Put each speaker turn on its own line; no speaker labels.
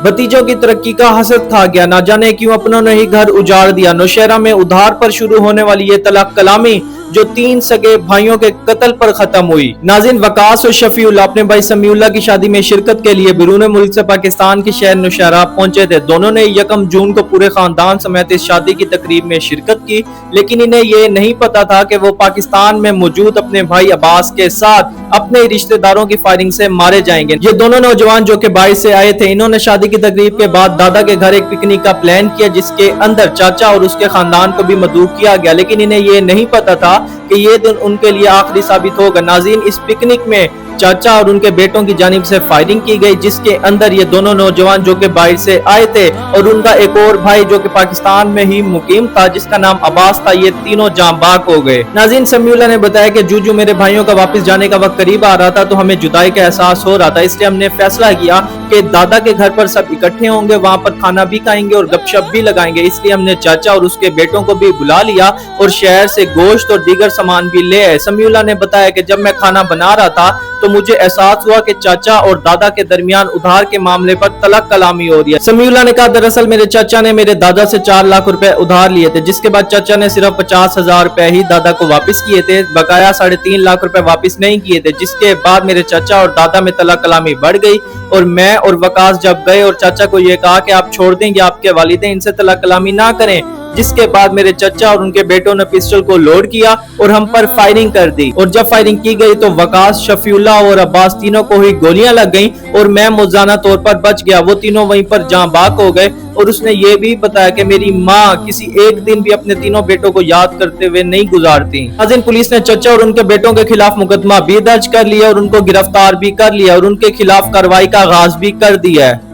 भतीजों की तरक्की का हसद खा गया, ना जाने क्यों अपनों ने ही घर उजाड़ दिया। नौशहरा में उधार पर शुरू होने वाली ये तलाक कलामी जो 3 सगे भाइयों के कत्ल पर खत्म हुई। नाज़रीन, वकास और शफीउल्लाह अपने भाई समीउल्लाह की शादी में शिरकत के लिए बैरून मुल्क से पाकिस्तान के शहर नौशहरा पहुंचे थे। दोनों ने 1 जून को पूरे खानदान समेत इस शादी की तकरीब में शिरकत की, लेकिन इन्हें ये नहीं पता था कि वो पाकिस्तान में मौजूद अपने भाई अब्बास के साथ अपने रिश्तेदारों की फायरिंग से मारे जाएंगे। ये दोनों नौजवान जो कि बाइस से आए थे, इन्होंने शादी की तकरीब के बाद दादा के घर एक पिकनिक का प्लान किया, जिसके अंदर चाचा और उसके खानदान को भी मदऊ किया गया, लेकिन इन्हें ये नहीं पता था कि ये दिन उनके लिए आखिरी साबित होगा। नाज़रीन, इस पिकनिक में चाचा और उनके बेटों की जानिब से फायरिंग की गई, जिसके अंदर ये दोनों नौजवान जो कि बाहर से आए थे और उनका एक और भाई जो कि पाकिस्तान में ही मुकीम था, जिसका नाम अब्बास था, ये तीनों जाँ बाग हो गए। नाज़रीन, समीउल्लाह ने बताया कि जू मेरे भाइयों का वापस जाने का वक्त करीब आ रहा था तो हमें जुदाई का एहसास हो रहा था, इसलिए हमने फैसला किया कि दादा के घर पर सब इकट्ठे होंगे, वहाँ पर खाना भी खाएंगे और गपशप भी लगाएंगे। इसलिए हमने चाचा और उसके बेटों को भी बुला लिया और शहर से गोश्त और दीगर सामान भी ले आए। समीउल्लाह ने बताया कि जब मैं खाना बना रहा था तो मुझे एहसास हुआ कि चाचा और दादा के दरमियान उधार के मामले पर तलक कलामी हो रही है। समीउल्लाह ने कहा, दरअसल मेरे चाचा ने मेरे दादा से 4 लाख रुपए उधार लिए थे, जिसके बाद चाचा ने सिर्फ 50,000 रुपए ही दादा को वापस किए थे, बकाया 3.5 लाख रुपए वापस नहीं किए थे। जिसके बाद मेरे चाचा और दादा में तलक कलामी बढ़ गई और मैं और वकास जब गए और चाचा को ये कहा कि आप छोड़ देंगे, आपके वालिदैन इनसे तलक कलामी ना करें, जिसके बाद मेरे चाचा और उनके बेटों ने पिस्टल को लोड किया और हम पर फायरिंग कर दी। और जब फायरिंग की गई तो वकास, शफीउल्लाह और अब्बास तीनों को ही गोलियां लग गईं और मैं मौजाना तौर पर बच गया। वो तीनों वहीं पर जाँ बाग हो गए और उसने ये भी बताया कि मेरी माँ किसी एक दिन भी अपने तीनों बेटों को याद करते हुए नहीं गुजारती। नाज़रीन, पुलिस ने चाचा और उनके बेटों के खिलाफ मुकदमा भी दर्ज कर लिया और उनको गिरफ्तार भी कर लिया और उनके खिलाफ कार्रवाई का आगाज भी कर दिया है।